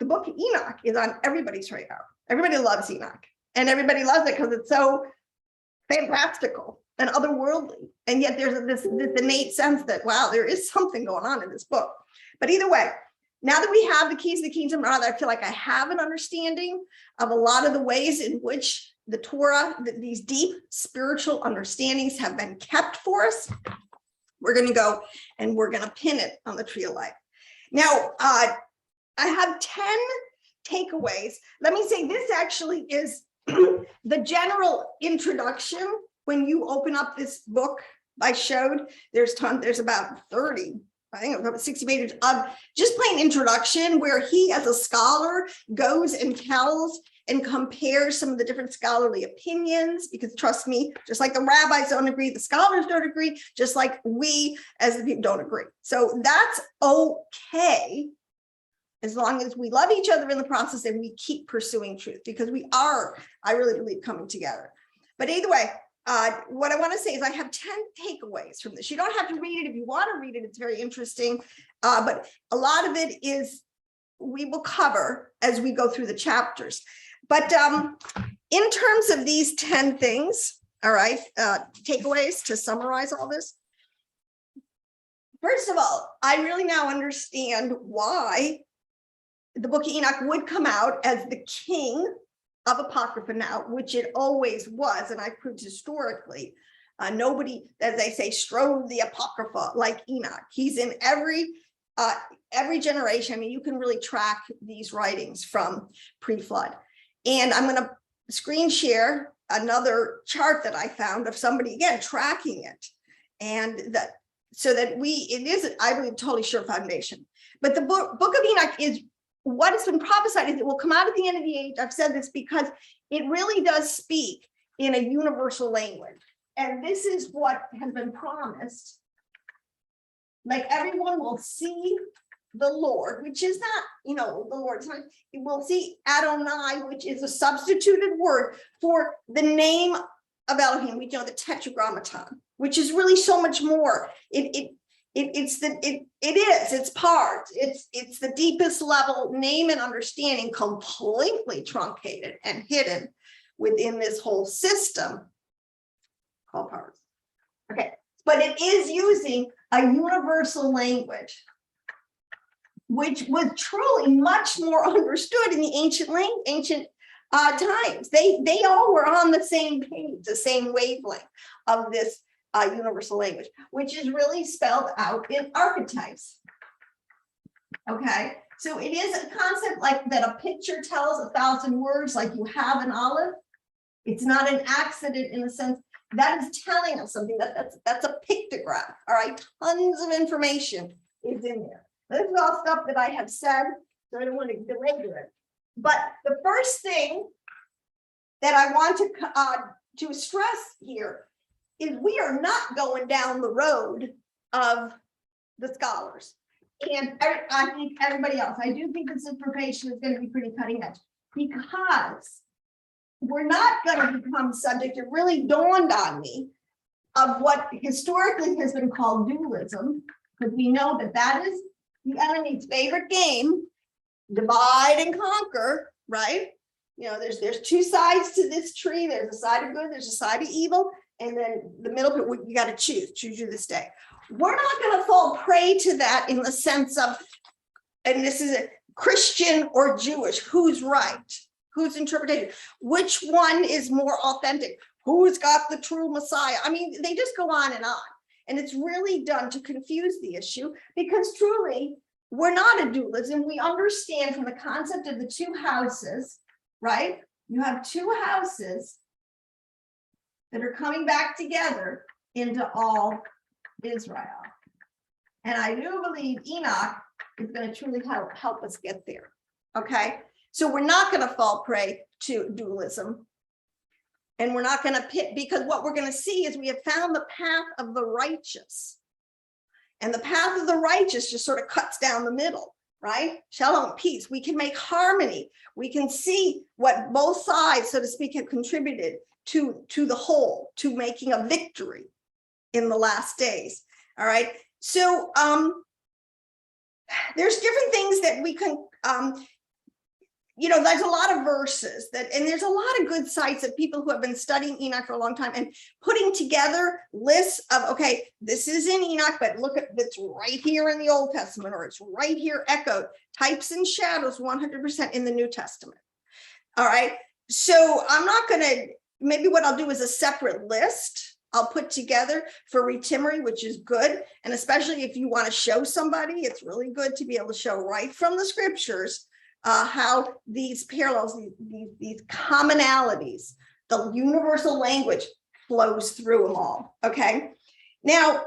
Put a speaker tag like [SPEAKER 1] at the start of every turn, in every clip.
[SPEAKER 1] the book of Enoch is on everybody's radar. Everybody loves Enoch, and everybody loves it because it's so fantastical and otherworldly. And yet there's this innate sense that, wow, there is something going on in this book. But either way, now that we have the keys to the kingdom, I feel like I have an understanding of a lot of the ways in which the Torah, these deep spiritual understandings have been kept for us. We're going to go and we're going to pin it on the tree of life. Now, I have 10 takeaways. Let me say this actually is the general introduction. When you open up this book I showed, there's about 30, I think it was about 60 pages of just plain introduction, where he as a scholar goes and tells and compares some of the different scholarly opinions, because trust me, just like the rabbis don't agree, the scholars don't agree, just like we as the people don't agree. So that's okay, as long as we love each other in the process and we keep pursuing truth, because we are, I really believe, coming together. But either way, what I want to say is I have 10 takeaways from this. You don't have to read it if you want to read it. It's very interesting. But a lot of it is we will cover as we go through the chapters. But in terms of these 10 things, all right, takeaways to summarize all this. First of all, I really now understand why the book of Enoch would come out as the king of Apocrypha now, which it always was, and I proved historically, nobody, as they say, strode the Apocrypha like Enoch. He's in every generation. I mean, you can really track these writings from pre-flood. And I'm going to screen share another chart that I found of somebody, again, tracking it, and that so that it is, I believe, totally sure foundation. But the book of Enoch is what has been prophesied, is it will come out at the end of the age. I've said this because it really does speak in a universal language. And this is what has been promised. Like, everyone will see the Lord, which is not, the Lord. You will see Adonai, which is a substituted word for the name of Elohim. We know the tetragrammaton, which is really so much more. It's part. It's the deepest level name and understanding, completely truncated and hidden within this whole system called Parshas. Okay, but it is using a universal language, which was truly much more understood in the ancient times. They all were on the same page, the same wavelength of this universal language, which is really spelled out in archetypes. Okay, so it is a concept like that a picture tells 1,000 words, like you have an olive. It's not an accident in the sense that is telling us something. That's a pictograph. All right, tons of information is in there. This is all stuff that I have said, so I don't want to belabor it. But the first thing that I want to stress here is we are not going down the road of the scholars. And I think everybody else, I do think this information is going to be pretty cutting edge, because we're not going to become subject, it really dawned on me, of what historically has been called dualism, because we know that is the enemy's favorite game, divide and conquer, right? There's two sides to this tree. There's a side of good, there's a side of evil. And then the middle bit, you got to choose you this day. We're not going to fall prey to that in the sense of, and this is a Christian or Jewish, who's right, whose interpretation, which one is more authentic, who's got the true Messiah. I mean, they just go on. And it's really done to confuse the issue, because truly, we're not a dualism. We understand from the concept of the two houses, right? You have two houses that are coming back together into all Israel. And I do believe Enoch is going to truly help us get there. Okay, so we're not going to fall prey to dualism. And we're not going to pit, because what we're going to see is we have found the path of the righteous. And the path of the righteous just sort of cuts down the middle, right? Shalom, peace. We can make harmony. We can see what both sides, so to speak, have contributed to the whole, to making a victory in the last days. All right. So there's different things that we can there's a lot of verses and there's a lot of good sites of people who have been studying Enoch for a long time and putting together lists of, okay, this is in Enoch, but look at it's right here in the Old Testament, or it's right here echoed, types and shadows 100% in the New Testament. All right. So I'm not going to, maybe what I'll do is a separate list I'll put together for retimmery, which is good. And especially if you want to show somebody, it's really good to be able to show right from the scriptures how these parallels, these commonalities, the universal language flows through them all, okay? Now,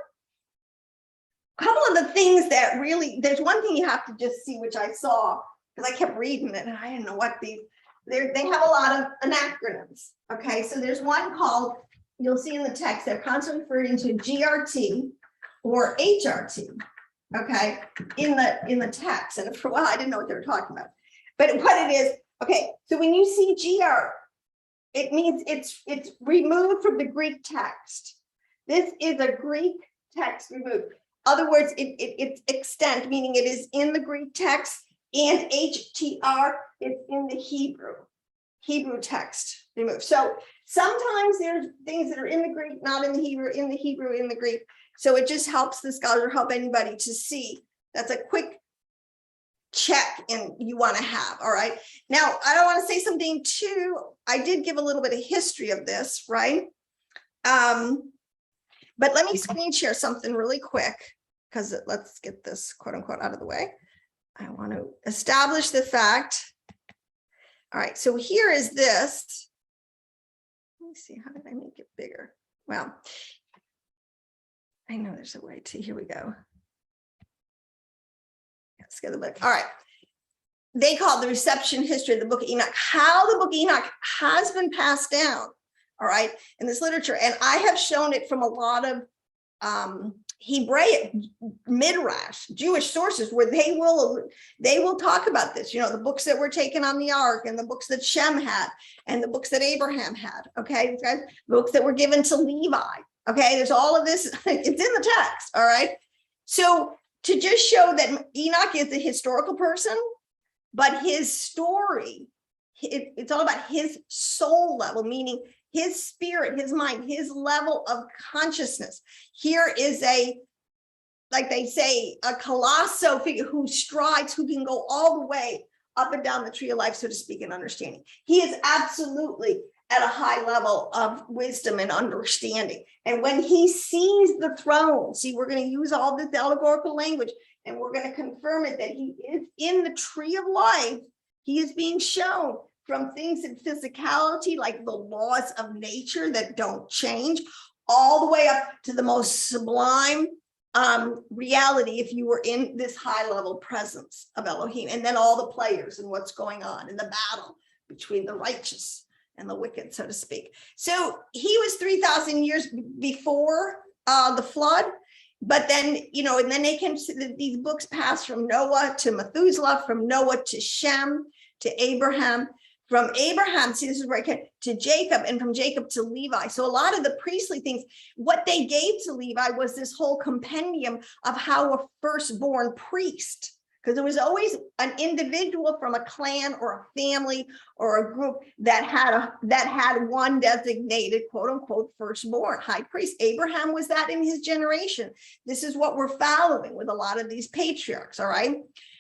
[SPEAKER 1] a couple of the things that really, there's one thing you have to just see, which I saw, because I kept reading it, and I didn't know what they have a lot of acronyms, okay? So there's one called, you'll see in the text, they're constantly referring to GRT or HRT, okay, in the text. And for a while, I didn't know what they were talking about. But what it is, okay, so when you see GR, it means it's removed from the Greek text. This is a Greek text removed. In other words, it's extent, meaning it is in the Greek text, and HTR is in the Hebrew text removed. So sometimes there's things that are in the Greek, not in the Hebrew, in the Greek. So it just helps the scholar, help anybody to see. That's a quick check and you want to have. All right. Now, I don't want to say something too. I did give a little bit of history of this, right? But let me screen share something really quick, because let's get this quote unquote out of the way. I want to establish the fact. All right. So here is this. Let me see. How did I make it bigger? Well, I know there's a way to, here we go. Let's get the book. All right. They call it the reception history of the Book of Enoch, how the Book of Enoch has been passed down, all right, in this literature. And I have shown it from a lot of Hebraic, Midrash, Jewish sources where they will talk about this, the books that were taken on the ark, and the books that Shem had, and the books that Abraham had, okay, guys, books that were given to Levi, okay, there's all of this, it's in the text, all right. So to just show that Enoch is a historical person, but his story, it's all about his soul level, meaning his spirit, his mind, his level of consciousness. Here is like they say, a colossal figure who strides, who can go all the way up and down the tree of life, so to speak, in understanding. He is absolutely at a high level of wisdom and understanding. And when he sees the throne, see, we're going to use all this allegorical language, and we're going to confirm it that he is in the tree of life. He is being shown from things in physicality, like the laws of nature that don't change, all the way up to the most sublime reality, if you were in this high level presence of Elohim, and then all the players and what's going on in the battle between the righteous and the wicked, so to speak. So he was 3,000 years before the flood, but then, and then they can, these books pass from Noah to Methuselah, from Noah to Shem, to Abraham, from Abraham, see, this is where I can, to Jacob, and from Jacob to Levi. So a lot of the priestly things, what they gave to Levi was this whole compendium of how a firstborn priest, because there was always an individual from a clan or a family or a group that had one designated quote unquote firstborn high priest. Abraham was that in his generation. This is what we're following with a lot of these patriarchs. All right.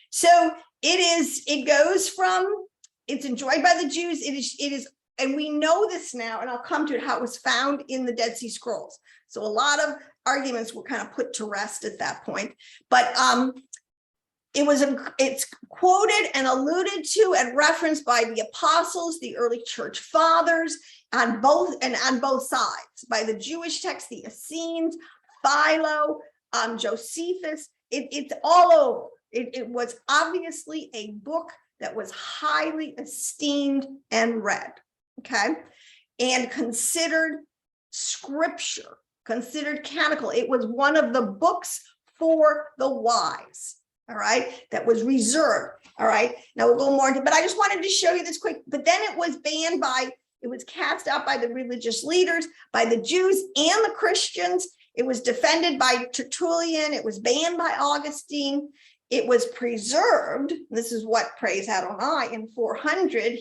[SPEAKER 1] So it goes from, it's enjoyed by the Jews. It is, and we know this now, and I'll come to it, how it was found in the Dead Sea Scrolls. So a lot of arguments were kind of put to rest at that point, but it's quoted and alluded to and referenced by the apostles, the early church fathers, on both sides, by the Jewish text, the Essenes, Philo, Josephus. It's all over. It was obviously a book that was highly esteemed and read, okay, and considered scripture, considered canonical. It was one of the books for the wise, all right, that was reserved, all right. Now we'll go more into, but I just wanted to show you this quick, but then it was banned it was cast out by the religious leaders, by the Jews and the Christians. It was defended by Tertullian. It was banned by Augustine. it was preserved. This is what, praise Adonai, in 400,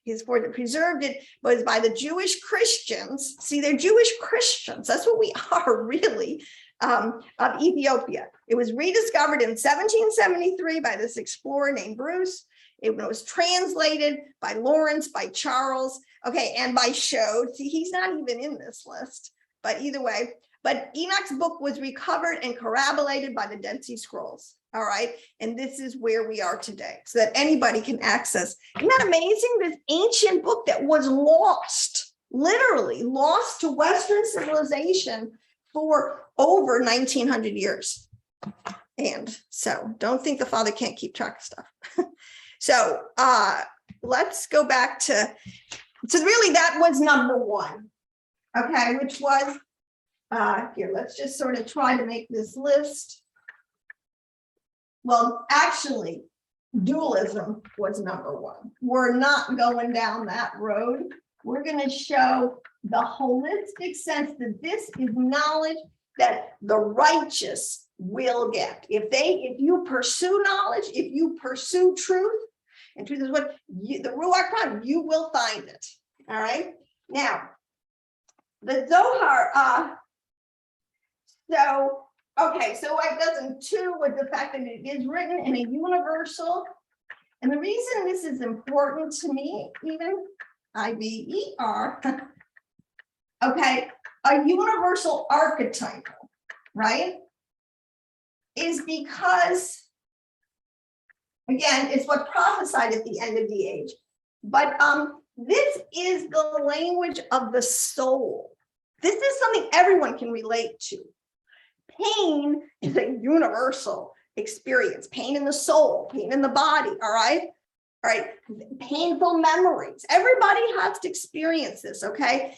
[SPEAKER 1] his for that preserved it was by the Jewish Christians. See, they're Jewish Christians. That's what we are, really, of Ethiopia. It was rediscovered in 1773 by this explorer named Bruce. It was translated by Lawrence, by Charles, okay, and by Shode. See, he's not even in this list, but either way. But Enoch's book was recovered and corroborated by the Dead Sea Scrolls. All right. And this is where we are today, so that anybody can access. Isn't that amazing? This ancient book that was lost, literally lost to Western civilization for over 1900 years. And so don't think the Father can't keep track of stuff. So let's go back to, so really that was number one. Okay, which was, here, let's just sort of try to make this list. Well, actually, dualism was number one. We're not going down that road. We're going to show the holistic sense that this is knowledge that the righteous will get. If you pursue knowledge, if you pursue truth, and truth is what the Ruach HaKodesh, you will find it. All right. Now, the Zohar, okay, so it doesn't too with the fact that it is written in a universal, and the reason this is important to me, even IBER, okay, a universal archetype, right, is because, again, it's what prophesied at the end of the age, but this is the language of the soul. This is something everyone can relate to. Pain is a universal experience. Pain in the soul, pain in the body, all right? All right, painful memories. Everybody has to experience this, okay?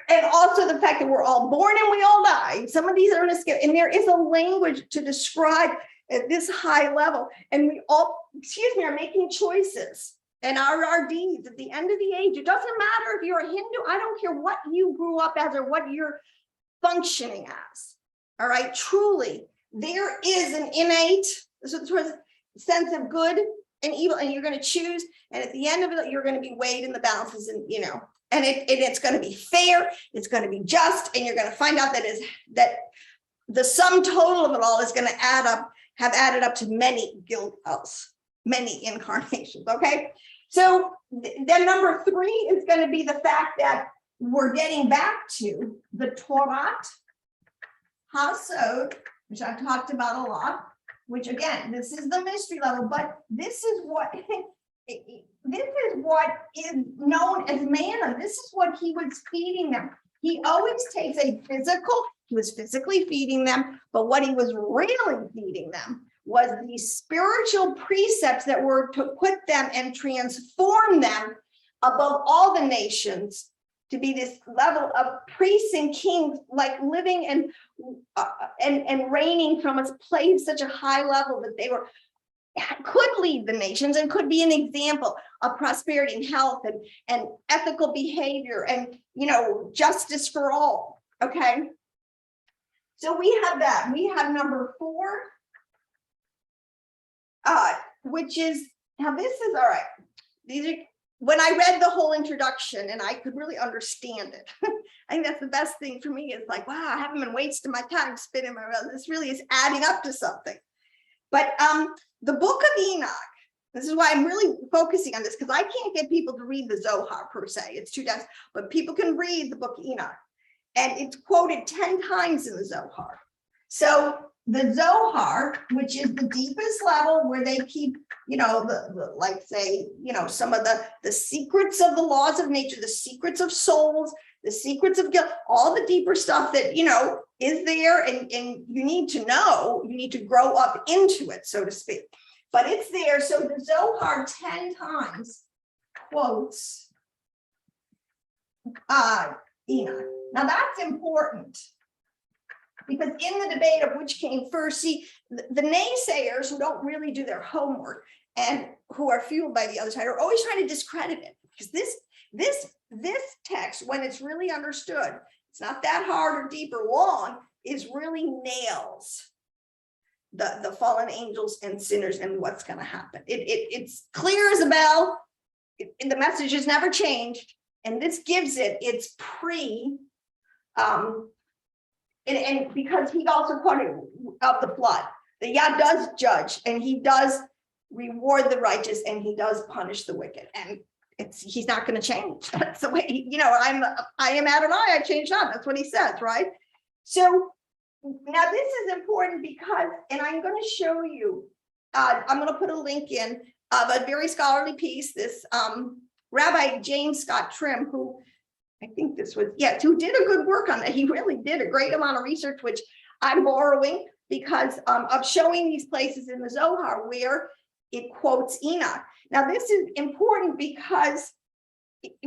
[SPEAKER 1] And also the fact that we're all born and we all die. Some of these are going to skip, and there is a language to describe at this high level. And we all, are making choices and our deeds at the end of the age. It doesn't matter if you're a Hindu. I don't care what you grew up as or what you're functioning as. All right, truly, there is an innate sense of good and evil, and you're going to choose. And at the end of it, you're going to be weighed in the balances, and and it's going to be fair. It's going to be just, and you're going to find out that the sum total of it all is going to have added up to many many incarnations. Okay, so then number 3 is going to be the fact that we're getting back to the Torah. Hasod, which I've talked about a lot, which again, this is the mystery level, but this is what is known as manna. This is what he was feeding them. He always takes he was physically feeding them, but what he was really feeding them was these spiritual precepts that were to put them and transform them above all the nations, to be this level of priests and kings, like living and reigning from a place such a high level that they could lead the nations and could be an example of prosperity and health and ethical behavior and justice for all. Okay, so we have that. We have number 4, which is, now this is all right. These are, when I read the whole introduction and I could really understand it, I think that's the best thing for me. It's like, wow, I haven't been wasting my time spinning my wheels. This really is adding up to something. But the Book of Enoch, this is why I'm really focusing on this, because I can't get people to read the Zohar per se. It's too dense, but people can read the Book of Enoch. And it's quoted 10 times in the Zohar. So the Zohar, which is the deepest level where they keep, like say, some of the secrets of the laws of nature, the secrets of souls, the secrets of guilt, all the deeper stuff that, is there, and you need to know, you need to grow up into it, so to speak. But it's there. So the Zohar 10 times quotes Enoch. Now that's important, because in the debate of which came first, see, the naysayers who don't really do their homework and who are fueled by the other side are always trying to discredit it, because this text, when it's really understood, it's not that hard or deep or long, is really nails the fallen angels and sinners and what's going to happen. It's clear as a bell. The message has never changed, and this gives it its pre. And because he also quoted of the flood, that Yah does judge and he does reward the righteous and he does punish the wicked, and he's not going to change. That's the way, I am Adonai, I change not. That's what he says, right? So now this is important because, and I'm going to show you, I'm going to put a link in of a very scholarly piece, this Rabbi James Scott Trim, who I think this was, who did a good work on that. He really did a great amount of research, which I'm borrowing because of showing these places in the Zohar where it quotes Enoch. Now, this is important because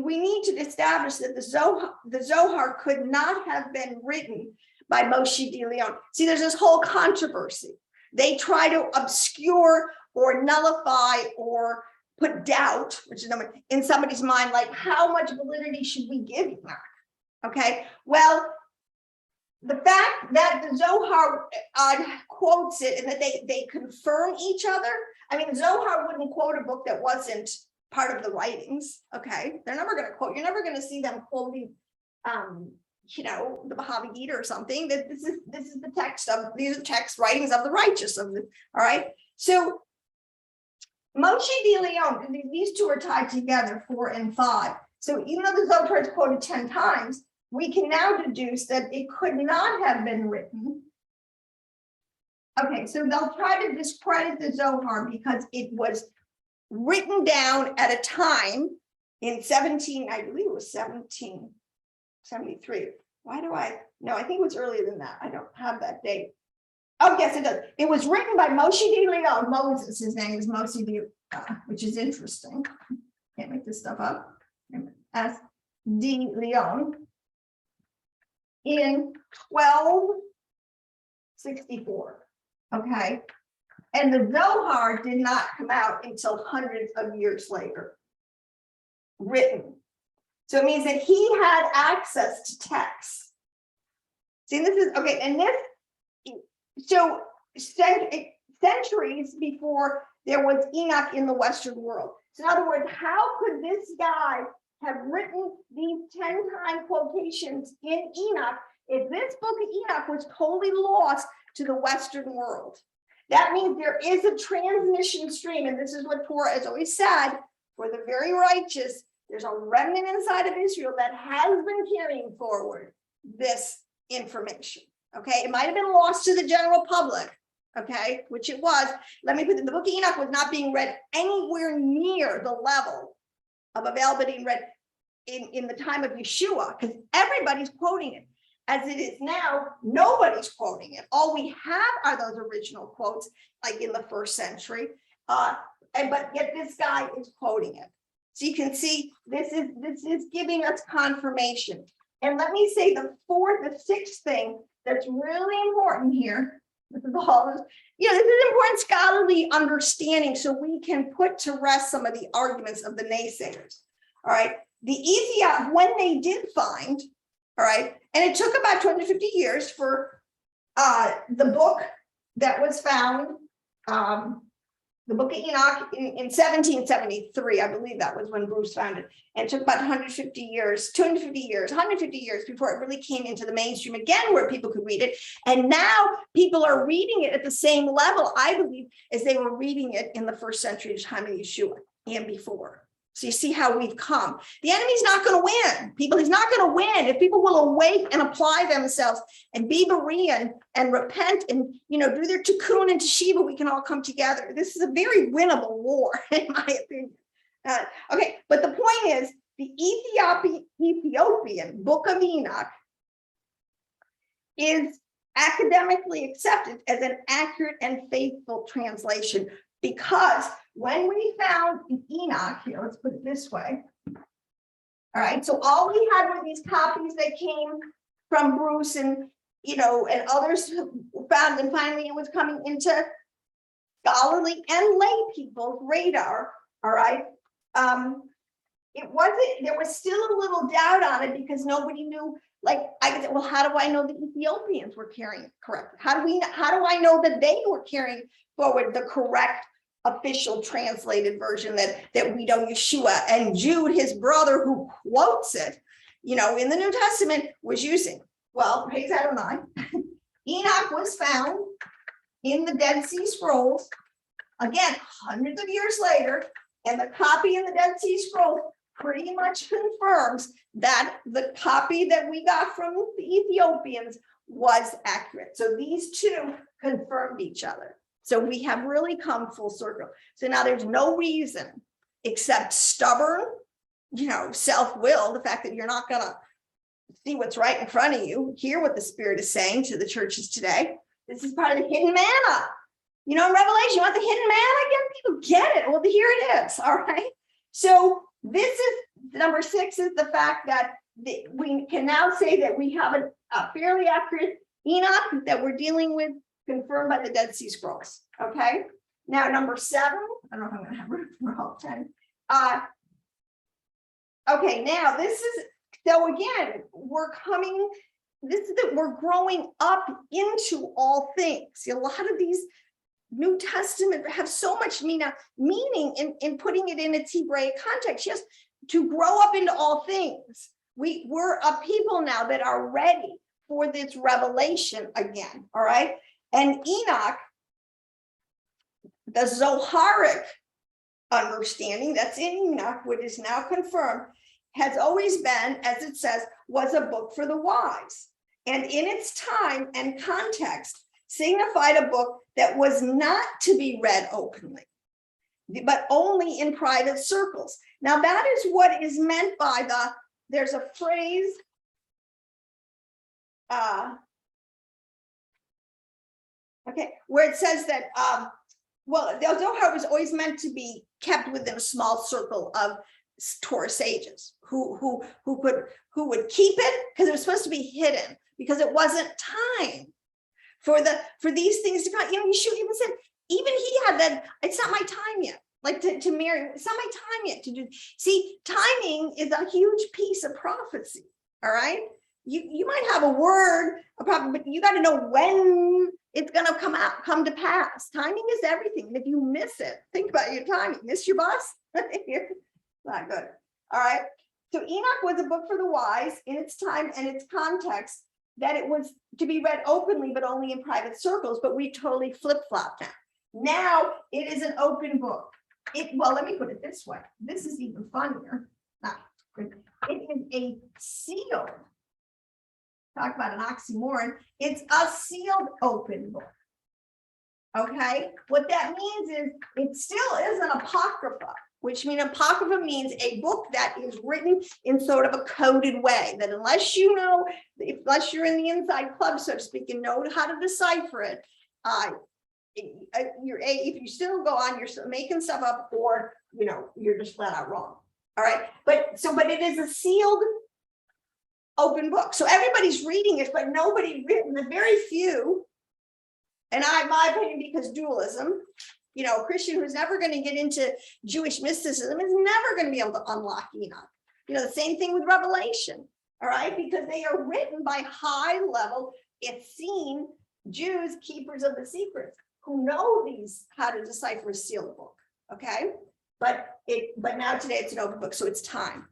[SPEAKER 1] we need to establish that the Zohar could not have been written by Moshe de Leon. See, there's this whole controversy. They try to obscure or nullify or put doubt, which is in somebody's mind, like how much validity should we give Enoch? Okay, well, the fact that the Zohar quotes it and that they confirm each other. I mean, Zohar wouldn't quote a book that wasn't part of the writings. Okay, they're never going to quote. You're never going to see them quoting, the Bhagavad Gita or something. That this is the text of these text writings of the righteous. All right, so Moshe de Leon, these two are tied together, 4 and 5. So even though the Zohar is quoted 10 times, we can now deduce that it could not have been written. Okay, so they'll try to discredit the Zohar because it was written down at a time in I believe it was 1773. I think it was earlier than that. I don't have that date. Oh, yes, it does. It was written by Moshe de Leon. Moses, his name is Moshe de Leon, which is interesting. Can't make this stuff up. As de Leon in 1264. Okay. And the Zohar did not come out until hundreds of years later, written. So it means that he had access to texts. See, this is okay, and this. So centuries before there was Enoch in the Western world. So in other words, how could this guy have written these 10-time quotations in Enoch if this book of Enoch was totally lost to the Western world? That means there is a transmission stream, and this is what Torah has always said, for the very righteous, there's a remnant inside of Israel that has been carrying forward this information. Okay, it might have been lost to the general public, okay, which it was. Let me put it, the book of Enoch was not being read anywhere near the level of availability read in the time of Yeshua, because everybody's quoting it. As it is now, nobody's quoting it. All we have are those original quotes, like in the 1st century, but yet this guy is quoting it. So you can see this is giving us confirmation. And let me say the 6th thing that's really important here. This is all this, this is important scholarly understanding so we can put to rest some of the arguments of the naysayers. All right. The Ethiop, when they did find, all right, and it took about 250 years for the book that was found, the book of Enoch in 1773, I believe that was when Bruce found it. And it took about 150 years before it really came into the mainstream again, where people could read it. And now people are reading it at the same level, I believe, as they were reading it in the 1st century time of Yeshua and before. So you see how we've come. The enemy's not going to win. He's not going to win. If people will awake and apply themselves and be Berean and repent and, do their tikkun and teshuva, we can all come together. This is a very winnable war, in my opinion. Okay, but the point is, the Ethiopian Book of Enoch is academically accepted as an accurate and faithful translation, because when we found Enoch, here, let's put it this way. All right, so all we had were these copies that came from Bruce and, and others found, and finally it was coming into scholarly and lay people's radar. All right. it wasn't, there was still a little doubt on it because nobody knew, like, I said, well, how do I know the Ethiopians were carrying it correctly? How do I know that they were carrying forward the correct official translated version that we know Yeshua and Jude, his brother, who quotes it, you know, in the New Testament, was using? Well, praise Adonai. Enoch was found in the Dead Sea Scrolls, again, hundreds of years later, and the copy in the Dead Sea Scrolls pretty much confirms that the copy that we got from the Ethiopians was accurate. So these two confirmed each other. So we have really come full circle. So now there's no reason except stubborn, you know, self-will, the fact that you're not going to see what's right in front of you, hear what the Spirit is saying to the churches today. This is part of the hidden manna. You know, in Revelation, you want the hidden manna? People get it. Well, here it is. All right. So this is number 6, is the fact that we can now say that we have a fairly accurate Enoch that we're dealing with, confirmed by the Dead Sea Scrolls. Okay. Now, number 7, I don't know if I'm going to have room for all 10. Okay. Now this is, so again, we're growing up into all things. See, a lot of these New Testament have so much meaning in putting it in its Hebraic context. Yes, to grow up into all things. We're a people now that are ready for this revelation again. All right. And Enoch, the Zoharic understanding that's in Enoch, which is now confirmed, has always been, as it says, was a book for the wise. And in its time and context, signified a book that was not to be read openly, but only in private circles. Now, that is what is meant by there's a phrase, where it says that, well, the Zohar was always meant to be kept within a small circle of Torah sages who would keep it, because it was supposed to be hidden, because it wasn't time for these things to come. You know, Yeshua even said, even he had that, it's not my time yet. Like to marry, it's not my time yet to do. See, timing is a huge piece of prophecy. All right. You might have a word, a prophet, but you got to know when it's going to come to pass. Timing is everything. And if you miss it, think about your timing. Miss your bus? Not good. All right. So Enoch was a book for the wise in its time and its context, that it was to be read openly, but only in private circles. But we totally flip-flopped now. Now it is an open book. Well, let me put it this way. This is even funnier. It is a sealed, talk about an oxymoron. It's a sealed open book. Okay. What that means is it still is an Apocrypha, which means Apocrypha means a book that is written in sort of a coded way, that unless you know, unless you're in the inside club, so to speak, and know how to decipher it, if you still go on, you're still making stuff up, or you know, you're just flat out wrong. All right. But it is a sealed open book. So everybody's reading it, but nobody written, the very few, and my opinion, because dualism, you know, a Christian who's never going to get into Jewish mysticism is never going to be able to unlock Enoch. You know, the same thing with Revelation. All right. Because they are written by high level, it's seen Jews, keepers of the secrets, who know how to decipher a sealed book. Okay. But now today it's an open book, so it's time.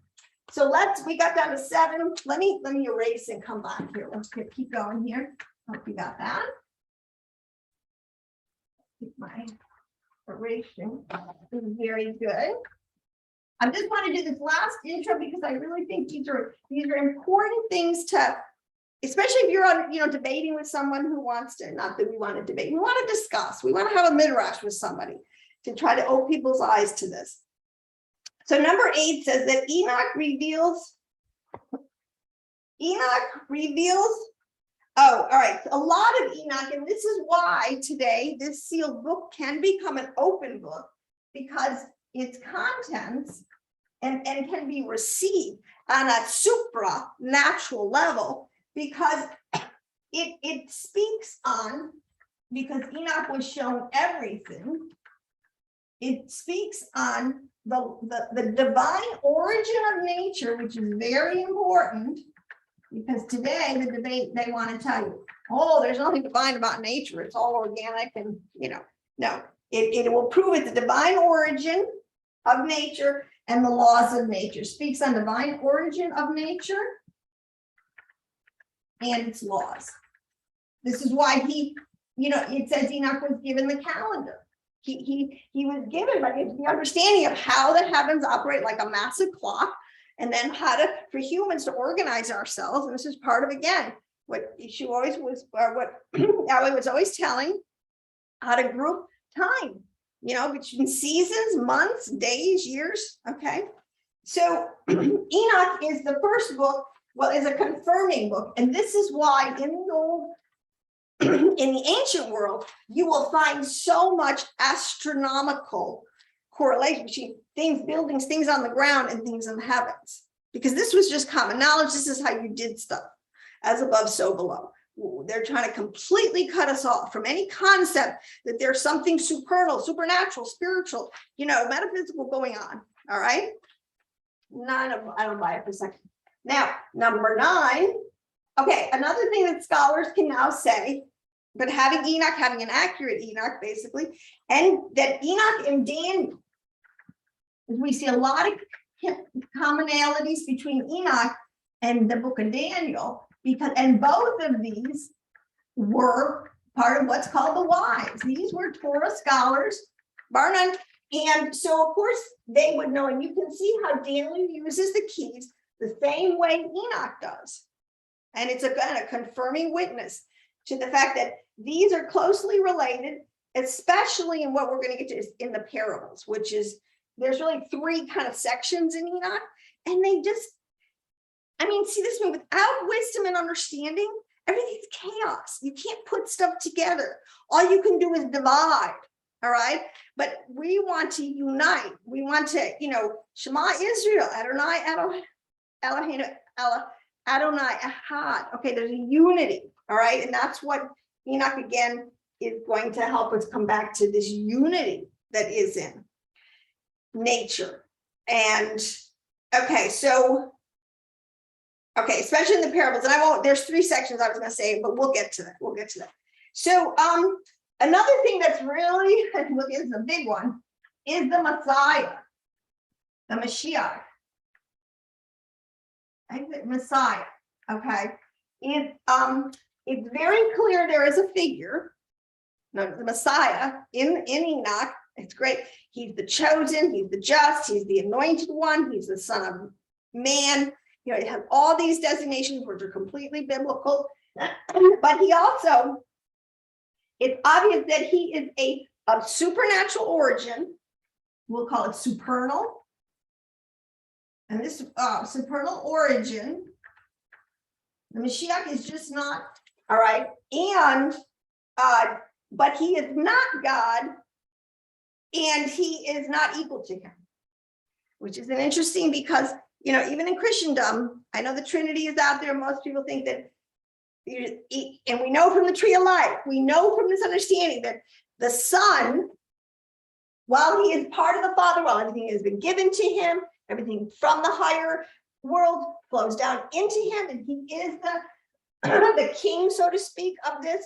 [SPEAKER 1] So we got down to 7. Let me erase and come back here. Let's keep going here. Hope you got that. Keep my erasing. This is very good. I just want to do this last intro because I really think these are important things to, especially if you're on, you know, debating with someone who wants to, not that we want to debate, we want to discuss, we want to have a midrash with somebody to try to open people's eyes to this. So number 8 says that Enoch reveals, all right, a lot of Enoch, and this is why today this sealed book can become an open book, because its contents and can be received on a supranatural level, because it speaks on, because Enoch was shown everything, it speaks on the divine origin of nature, which is very important, because today the debate, they want to tell you, oh, there's nothing divine about nature, it's all organic, and no, it will prove it's the divine origin of nature and the laws of nature. Speaks on divine origin of nature and its laws. This is why it says Enoch was given the calendar. He was given the understanding of how the heavens operate like a massive clock, and then how for humans to organize ourselves. And this is part of, again, what she always was, or what Ellie was always telling, how to group time, between seasons, months, days, years. Okay. So Enoch is the first book, is a confirming book. And this is why in the ancient world, you will find so much astronomical correlation between buildings, things on the ground, and things in the heavens, because this was just common knowledge. This is how you did stuff, as above, so below. They're trying to completely cut us off from any concept that there's something supernatural, spiritual, metaphysical going on. All right. I don't buy it for a second. Now, number 9. Okay, another thing that scholars can now say, but having an accurate Enoch, basically, and that Enoch and Daniel, we see a lot of commonalities between Enoch and the book of Daniel, and both of these were part of what's called the wise. These were Torah scholars, bar none. And so, of course, they would know, and you can see how Daniel uses the keys the same way Enoch does. And it's a confirming witness to the fact that these are closely related, especially in what we're going to get to is in the parables, which is, there's really 3 kind of sections in Enoch. And they just, see this one, without wisdom and understanding, everything's chaos. You can't put stuff together. All you can do is divide. All right. But we want to unite. We want to, Shema Israel, Adonai, Eloheinu, Adonai Ahad. Okay, there's a unity. All right. And that's what Enoch, again, is going to help us come back to this unity that is in nature. And especially in the parables, and there's 3 sections I was going to say, but we'll get to that. So another thing that's really is a big one is the Messiah, the Mashiach. Messiah. Okay. It's very clear there is a figure, the Messiah in Enoch. It's great. He's the chosen, he's the just, he's the anointed one, he's the Son of Man. It has all these designations which are completely biblical. But he also, it's obvious that he is of supernatural origin. We'll call it supernal. And this supernal origin, the Mashiach is just not, all right. And, but he is not God, and he is not equal to him, which is an interesting, because, even in Christendom, I know the Trinity is out there. Most people think that, and we know from the tree of life, we know from this understanding that the Son, while he is part of the Father, while everything has been given to him, everything from the higher world flows down into him, and he is the king, so to speak, of this.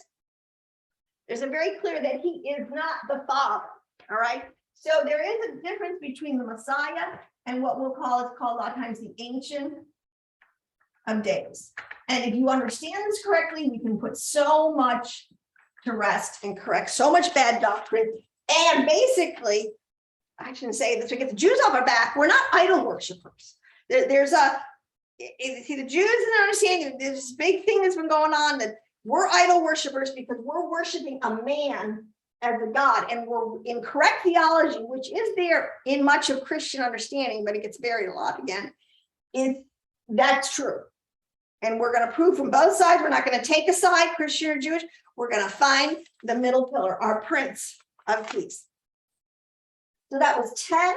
[SPEAKER 1] There's a very clear that he is not the Father. All right. So there is a difference between the Messiah and what we'll call, it's called a lot of times the Ancient of Days. And if you understand this correctly, we can put so much to rest and correct so much bad doctrine. And basically, I shouldn't say this, we get the Jews off our back. We're not idol worshipers. There's the Jews and understanding there's this big thing that's been going on, that we're idol worshipers because we're worshiping a man as a God, and we're in correct theology, which is there in much of Christian understanding, but it gets buried a lot again, is that's true. And we're going to prove from both sides. We're not going to take a side, Christian or Jewish. We're going to find the middle pillar, our Prince of Peace. So that was 10.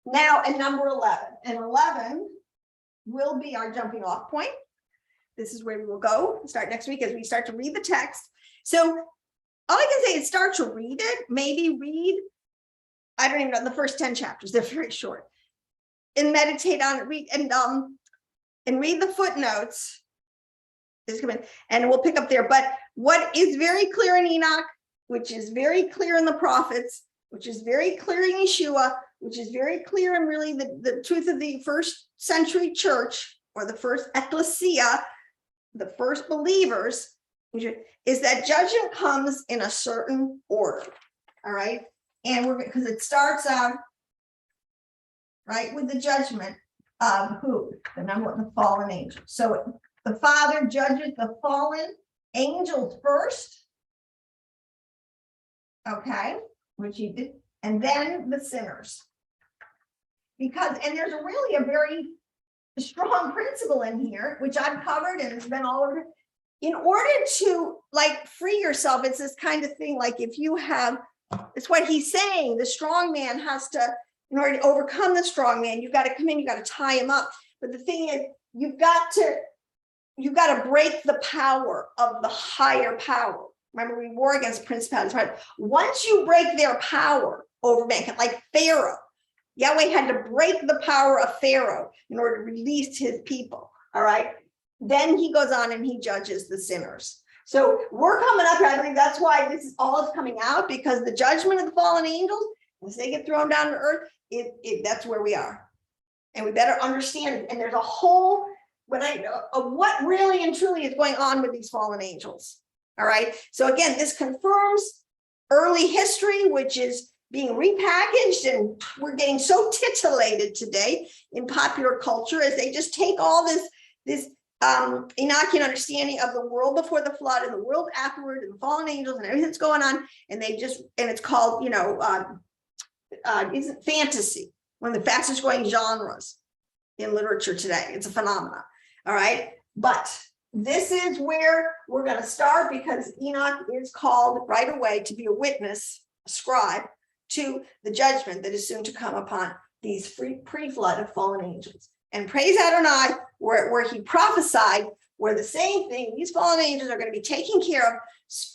[SPEAKER 1] Now, and number 11. And 11 will be our jumping off point. This is where we will go start next week as we start to read the text. So all I can say is start to read it, maybe read I don't even know, the first 10 chapters, they're very short. And meditate on it, read the footnotes. And we'll pick up there. But what is very clear in Enoch, which is very clear in the prophets, which is very clear in Yeshua, which is very clear in really the truth of the first century church, or the first ecclesia, the first believers, is that judgment comes in a certain order. All right. And because it starts out right with the judgment of who? The number one, the fallen angels. So the Father judges the fallen angels first. Okay, which he did, and then the sinners. Because, and there's really a very strong principle in here, which I've covered and it's been all over. In order to like free yourself, it's this kind of thing, like if you have, it's what he's saying, the strong man has to, in order to overcome the strong man, you've got to come in, you got to tie him up. But the thing is, you've got to break the power of the higher power. Remember, we war against principalities, right? Once you break their power over mankind, like Pharaoh, Yahweh had to break the power of Pharaoh in order to release his people. All right. Then he goes on and he judges the sinners. So we're coming up here. I think that's why this is all is coming out, because the judgment of the fallen angels, as they get thrown down to earth, that's where we are. And we better understand it. And there's a whole, of what really and truly is going on with these fallen angels. All right. So again, this confirms early history, which is being repackaged, and we're getting so titillated today in popular culture as they just take all this Enochian understanding of the world before the flood and the world afterward and the fallen angels and everything that's going on, and it's called, isn't fantasy, one of the fastest growing genres in literature today. It's a phenomenon. All right. But this is where we're going to start, because Enoch is called right away to be a witness, a scribe, to the judgment that is soon to come upon these pre-flood of fallen angels. And praise Adonai, where he prophesied, where the same thing, these fallen angels are going to be taken care of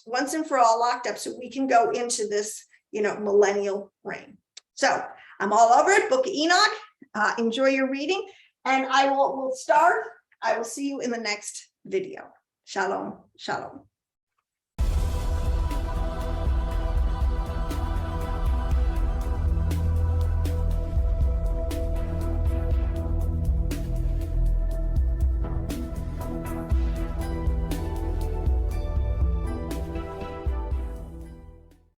[SPEAKER 1] once and for all, locked up, so we can go into this, millennial reign. So I'm all over it. Book of Enoch. Enjoy your reading, and we'll start. I will see you in the next video. Shalom, shalom.